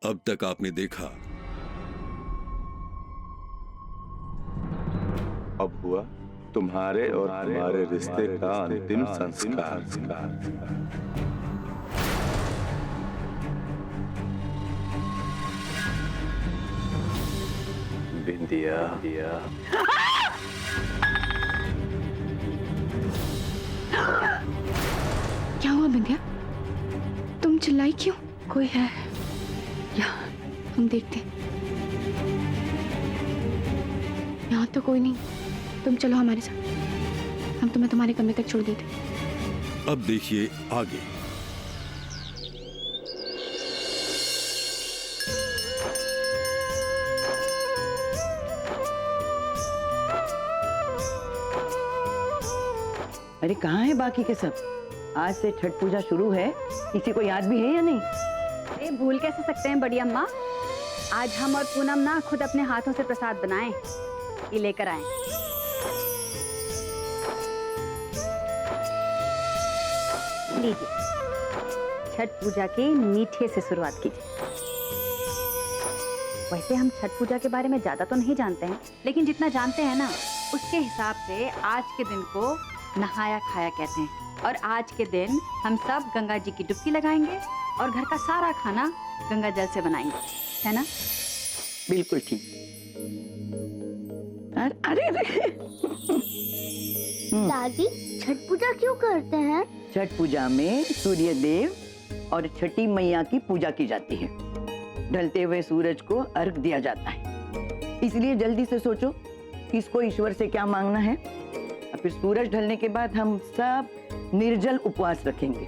अब तक आपने देखा। अब हुआ तुम्हारे और हमारे रिश्ते का अंतिम संस्कार। बिंदिया, क्या हुआ बिंदिया? तुम चिल्लाई क्यों? कोई है यहाँ? हम देखते। यहाँ तो कोई नहीं, तुम चलो हमारे साथ, हम तुम्हें तुम्हारे कमरे तक छोड़ देते। अब देखिए आगे। अरे कहाँ है बाकी के सब? आज से छठ पूजा शुरू है, किसी को याद भी है या नहीं? अरे भूल कैसे सकते हैं बड़ी अम्मा। आज हम और पूनम ना खुद अपने हाथों से प्रसाद बनाएं, ये लेकर आए। लीजिए, छठ पूजा के मीठे से शुरुआत कीजिए। वैसे हम छठ पूजा के बारे में ज्यादा तो नहीं जानते हैं, लेकिन जितना जानते हैं ना उसके हिसाब से आज के दिन को नहाया खाया कहते हैं। और आज के दिन हम सब गंगा जी की डुबकी लगाएंगे और घर का सारा खाना गंगा जल से बनाएंगे, है ना? बिल्कुल ठीक। अरे दादी, छठ पूजा क्यों करते हैं? छठ पूजा में सूर्य देव और छठी मैया की पूजा की जाती है। ढलते हुए सूरज को अर्घ दिया जाता है। इसलिए जल्दी से सोचो किसको ईश्वर से क्या मांगना है। और फिर सूरज ढलने के बाद हम सब निर्जल उपवास रखेंगे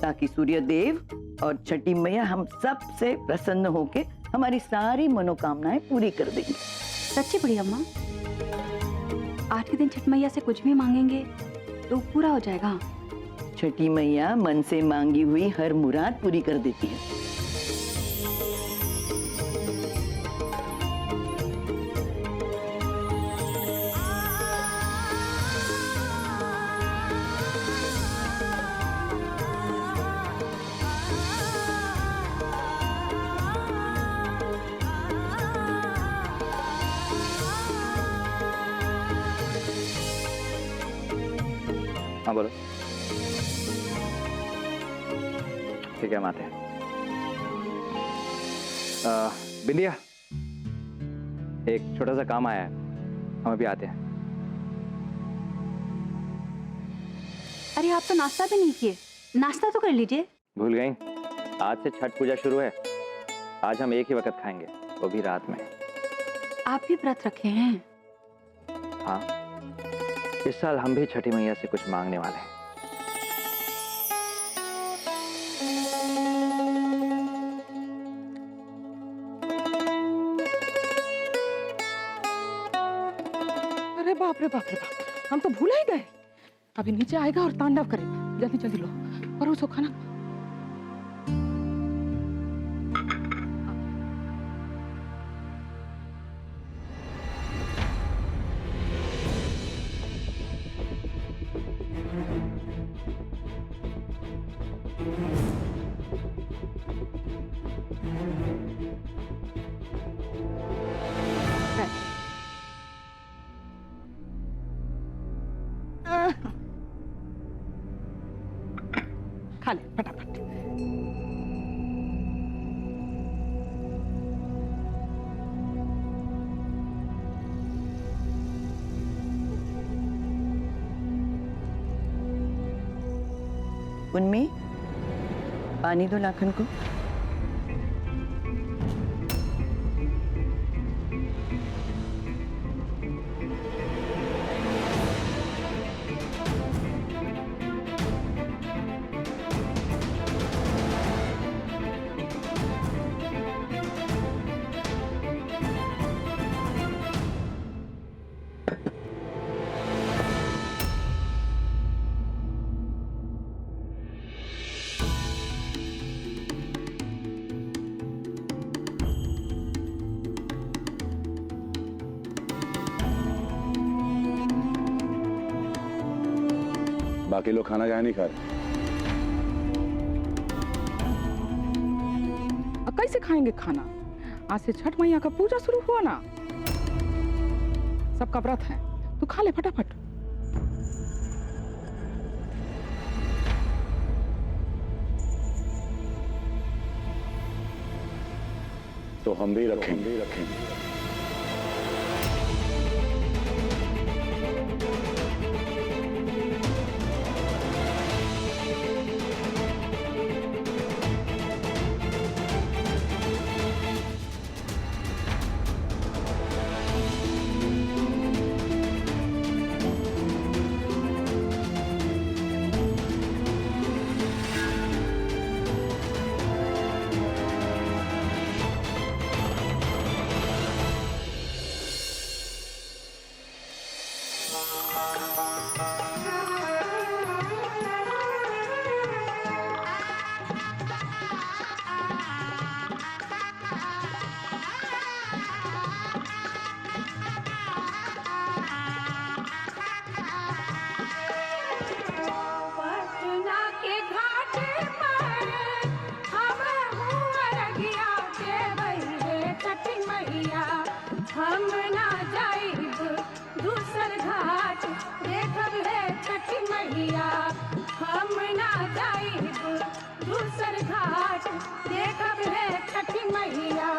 ताकि सूर्य देव और छठी मैया हम सब से प्रसन्न होके हमारी सारी मनोकामनाएं पूरी कर देंगे। सच्ची बड़ी अम्मा, आज के दिन छठ मैया से कुछ भी मांगेंगे तो पूरा हो जाएगा। छठी मैया मन से मांगी हुई हर मुराद पूरी कर देती है। हाँ बोलो। ठीक है, हम आते हैं। बिंदिया, एक छोटा सा काम आया है, हम अभी आते हैं। अरे आप तो नाश्ता भी नहीं किए, नाश्ता तो कर लीजिए। भूल गई, आज से छठ पूजा शुरू है। आज हम एक ही वक्त खाएंगे, वो भी रात में। आप भी व्रत रखे हैं? हाँ, इस साल हम भी छठी मैया से कुछ मांगने वाले हैं। अरे बाप रे बाप रे बाप, हम तो भूल ही गए। अभी नीचे आएगा और तांडव करेगा। जल्दी जल्दी लो और उसको खाना। खा ले फटाफट। उनमें पानी दो लाखन को। बाकी लोग खाना काहे नहीं खा रहे? से खाएंगे खाना? आज से छठ मैया का पूजा शुरू हुआ ना। सबका व्रत है, तू खा ले फटाफट। तो हम भी रखेंगे। हम ना जाइब दूसर घाट देखब है छठी मैया। हम ना जाइब दूसर घाट देखब है छठी मैया।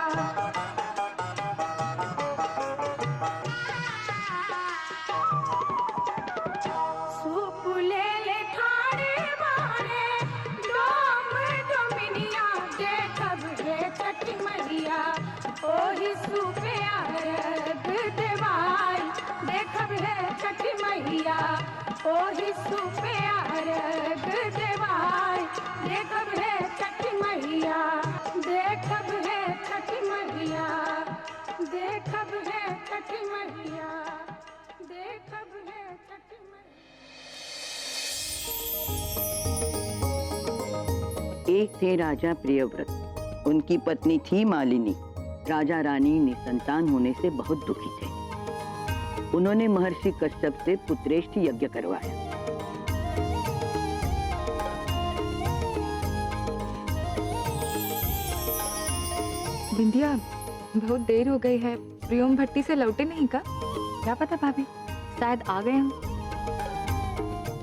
सूप ले ले ठाड़े मारे डोम डोमिनिया देखब है छठी मैया। ओही सूपे देखब है छठी मैया। ओही सूपे आरग देवाय देखब है छठी मैया। देखब है छठी मैया। देखब है छठी मैया। देखब है छठी मैया। एक थे राजा प्रियव्रत। उनकी पत्नी थी मालिनी। राजा रानी निसंतान होने से बहुत दुखी थे। उन्होंने महर्षि कश्यप से पुत्रेष्ठ यज्ञ करवाया। बिंदिया, बहुत देर हो गई है, प्रियम भट्टी से लौटे नहीं का? क्या पता भाभी, शायद आ गए हों।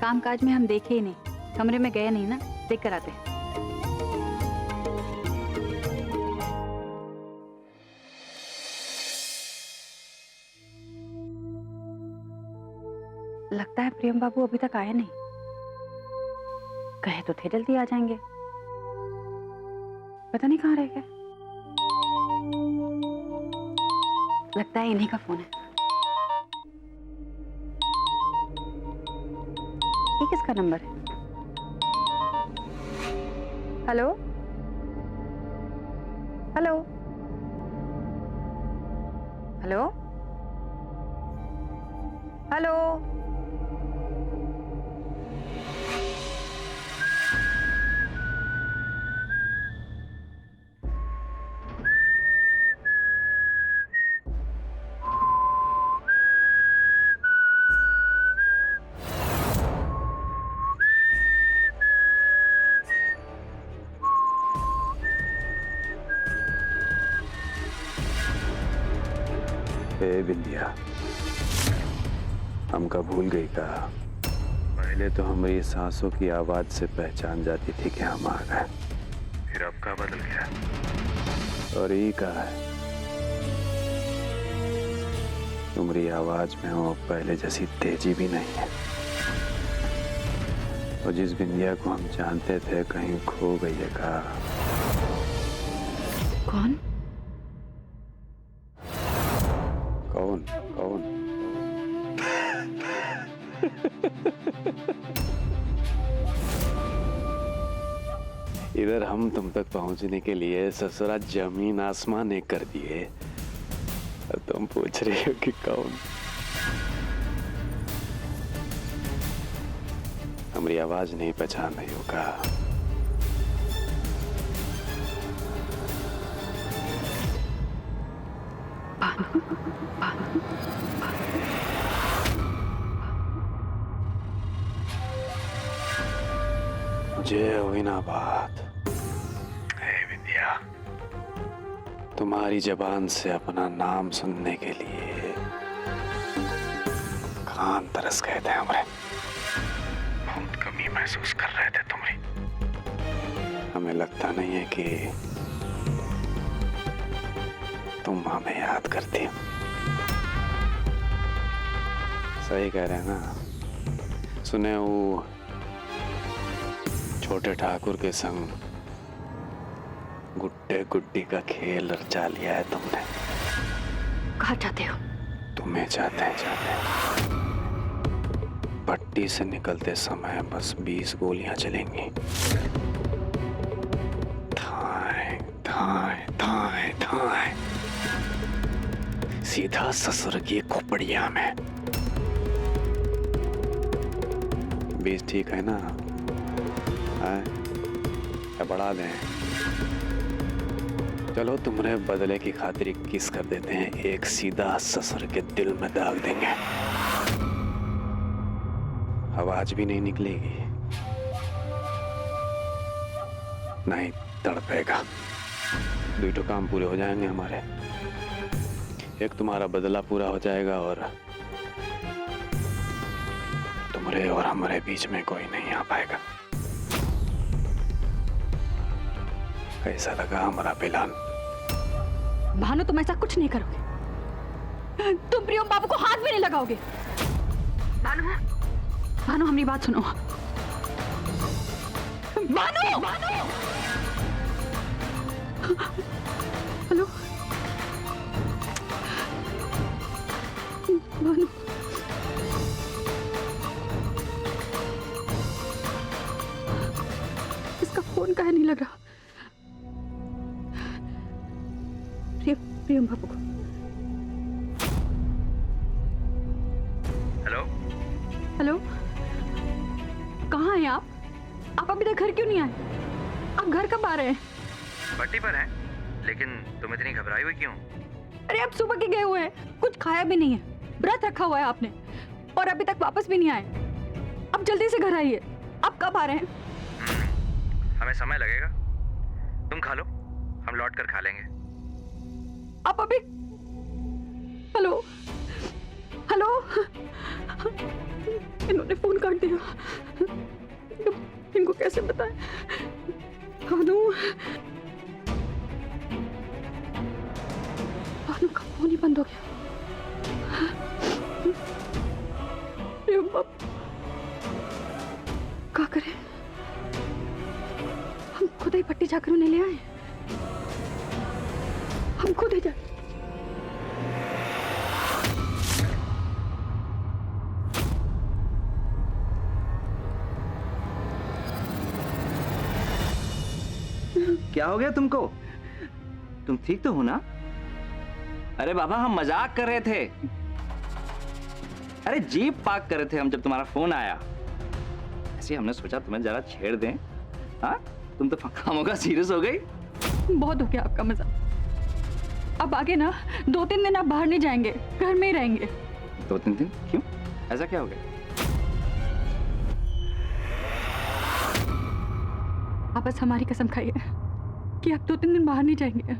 कामकाज में हम देखे ही नहीं, कमरे में गए नहीं ना, देख कर आते हैं। लगता है प्रियम बाबू अभी तक आए नहीं। कहे तो थे जल्दी आ जाएंगे, पता नहीं कहाँ रह गए। लगता है इन्हीं का फोन है। ये किसका नंबर है? Hello hello hello hello. Bindiya, हमका भूल गई का? पहले तो हमारी सांसों की आवाज से पहचान जाती थी कि हम आ गए, फिर अब का बदल गया। और ये का है, तुम्हारी आवाज में वो पहले जैसी तेजी भी नहीं है। और जिस बिंदिया को हम जानते थे कहीं खो गई है का? कौन? कौन कौन? इधर हम तुम तक पहुंचने के लिए ससुरा जमीन आसमान एक कर दिए, और तुम पूछ रही हो कि कौन? हमारी आवाज नहीं पहचान रही होगा। जय हुई ना बात। हे विद्या, तुम्हारी जबान से अपना नाम सुनने के लिए कान तरस गए थे हमारे। बहुत कमी महसूस कर रहे थे तुम्हारी। हमें लगता नहीं है कि तुम हमें याद करती हो। सही कह रहे हैं ना। सुने वो छोटे ठाकुर के संग गुड्डे गुड्डी का खेल रचा लिया है तुमने। कहाँ चाहते हो? तुम्हें चाहते हैं। पट्टी से निकलते समय बस 20 गोलियां चलेंगी। थाए थाए थाए थाए सीधा ससुर की खोपड़िया में। 20 ठीक है ना? या बढ़ा दें? चलो तुम्हारे बदले की खातिर 21 कर देते हैं। एक सीधा ससुर के दिल में दाग देंगे। आवाज भी नहीं निकलेगी, नहीं तड़पेगा। 2 काम पूरे हो जाएंगे हमारे। एक तुम्हारा बदला पूरा हो जाएगा और तुम्हारे और हमारे बीच में कोई नहीं आ पाएगा। कैसा लगा हमारा प्लान? भानु, तुम ऐसा कुछ नहीं करोगे। तुम प्रियम बाबू को हाथ भी नहीं लगाओगे। भानु, भानु हमारी बात सुनो। भानु, हेलो भानु, इसका फोन काहे नहीं लग रहा? प्रियम बाबू को। हेलो हेलो, कहाँ हैं आप? आप अभी तक घर क्यों नहीं आए? आप घर कब आ रहे हैं? पट्टी पर हैं, लेकिन तुम इतनी घबराई हुई क्यों? अरे आप सुबह के गए हुए हैं, कुछ खाया भी नहीं है, व्रत रखा हुआ है आपने, और अभी तक वापस भी नहीं आए। अब जल्दी से घर आइए। आप कब आ रहे हैं? हमें समय लगेगा, तुम खा लो, हम लौट कर खा लेंगे। आप अभी? हेलो हेलो, इन्होंने फोन काट दिया। इनको कैसे बताएं? भानु, भानु का फोन ही बंद हो गया। क्या करें? हम खुद ही पट्टी जाकर उन्हें ले आए। हम खुद ही जाए। क्या हो गया तुमको? तुम ठीक तो हो ना? अरे बाबा, हम मजाक कर रहे थे। अरे जीप पार्क कर रहे थे हम जब तुम्हारा फोन आया। ऐसे हमने सोचा तुम्हें जरा छेड़ दें। हाँ, तुम तो खामोगा सीरियस हो गई। बहुत हो गया आपका मजाक। अब आगे ना 2-3 दिन आप बाहर नहीं जाएंगे, घर में ही रहेंगे। 2-3 दिन? क्यों? ऐसा क्या हो गया? आप बस हमारी कसम खाइए कि आप 2-3 दिन बाहर नहीं जाएंगे,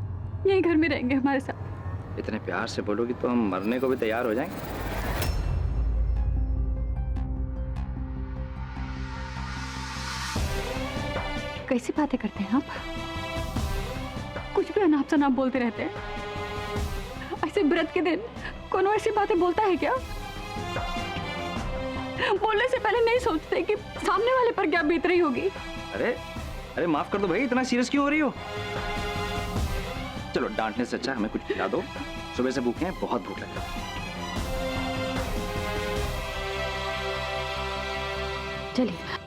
यहीं घर में रहेंगे हमारे साथ। इतने प्यार से बोलोगी तो हम मरने को भी तैयार हो जाएंगे। कैसी बातें करते हैं आप? कुछ भी अनाप शनाप बोलते रहते हैं। ऐसे व्रत के दिन कौन ऐसी बातें बोलता है क्या? बोलने से पहले नहीं सोचते कि सामने वाले पर क्या बीत रही होगी। अरे अरे माफ कर दो भाई, इतना सीरियस क्यों हो रही हो? चलो, डांटने से अच्छा हमें कुछ खिला दो। सुबह से भूखे हैं, बहुत भूख लग रही है। चलिए।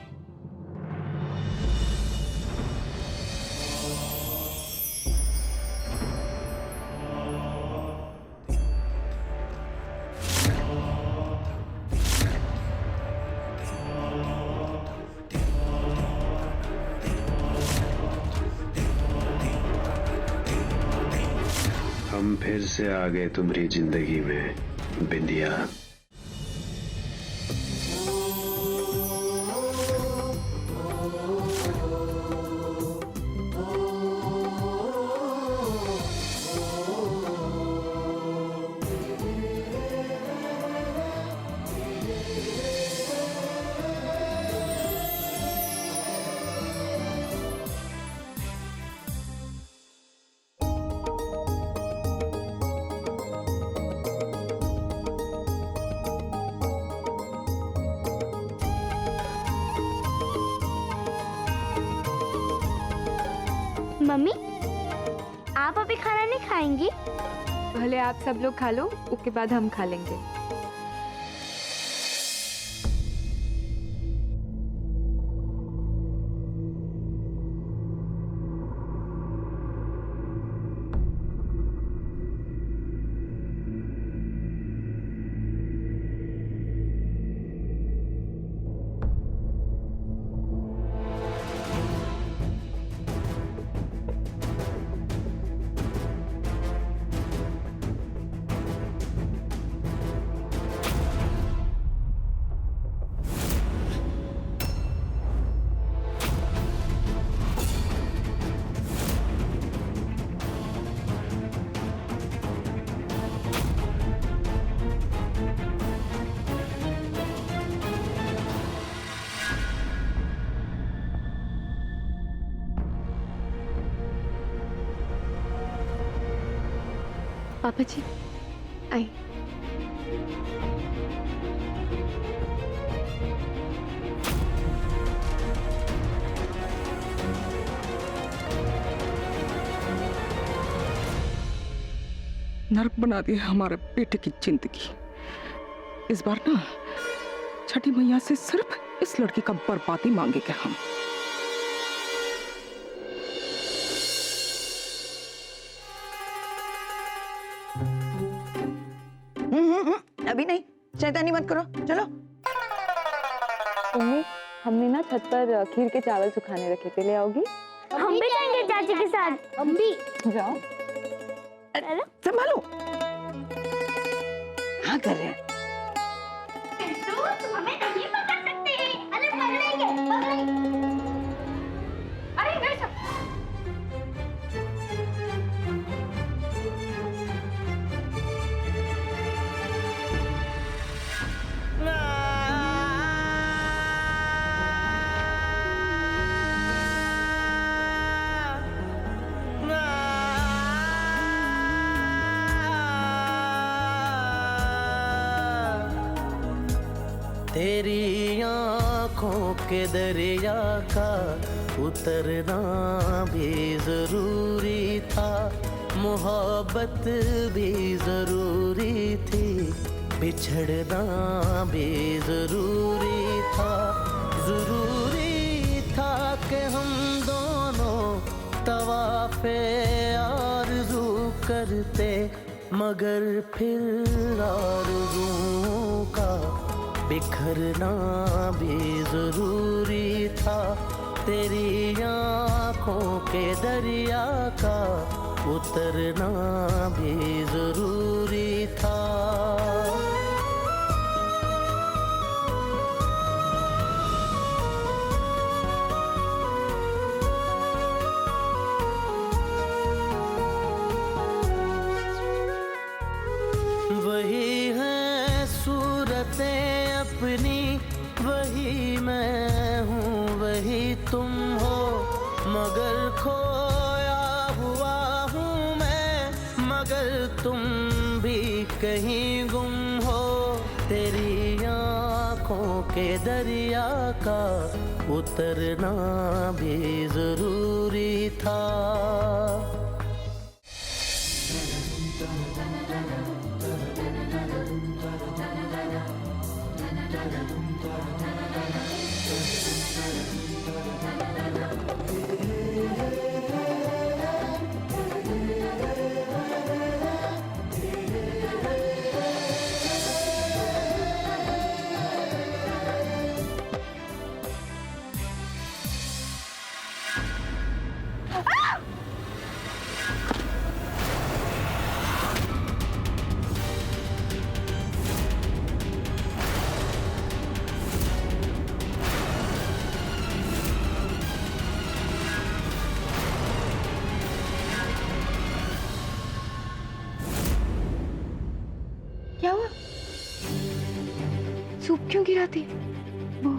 हम फिर से आ गए तुम्हारी जिंदगी में, बिंदिया। मम्मी आप अभी खाना नहीं खाएंगी? पहले आप सब लोग खा लो, उसके बाद हम खा लेंगे। पापा जी आई। नर्क बना दी हमारे बेटे की जिंदगी। इस बार ना छठी मैया से सिर्फ इस लड़की का बर्बादी मांगेंगे हम। अभी नहीं, शैतानी मत करो, चलो। मम्मी हमने ना छत पर खीर के चावल सुखाने रखे थे, ले आओगी? हम भी जाएंगे चाची के साथ। हम भी जाओ। संभालो। हाँ कर रहे हैं। तुम हमें नहीं पकड़ सकते हैं। अरे पकड़ेंगे। अरे गए सब। तेरी आँखों के दरिया का उतरना भी जरूरी था, मोहब्बत भी जरूरी थी, बिछड़ना भी जरूरी था। जरूरी था कि हम दोनों तवाफ़े आरज़ू करते, मगर फिर आरज़ुओं का बिखरना भी जरूरी था। तेरी आँखों के दरिया का उतरना भी जरूरी था। वही है सूरतें अपनी, वही मैं हूँ वही तुम हो, मगर खोया हुआ हूँ मैं, मगर तुम भी कहीं गुम हो। तेरी आँखों के दरिया का उतरना भी जरूरी था। क्या हुआ? सूप क्यों गिराती? वो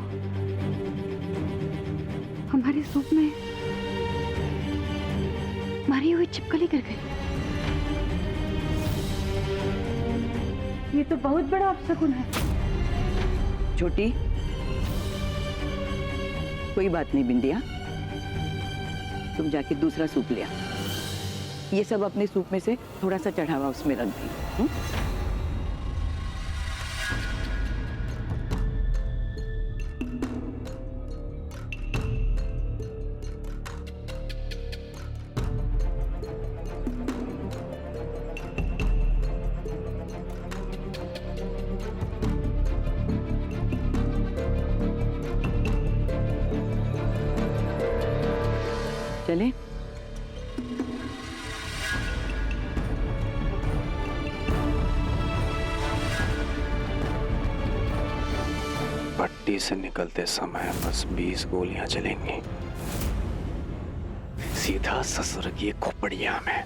हमारे सूप में मारी हुई छिपकली गिर गई। ये तो बहुत बड़ा अपशकुन है। छोटी, कोई बात नहीं बिंदिया, तुम जाके दूसरा सूप ले आ। ये सब अपने सूप में से थोड़ा सा चढ़ावा उसमें रख दी। चले? पट्टी से निकलते समय बस 20 गोलियां चलेंगी, सीधा ससुर की खोपड़िया में।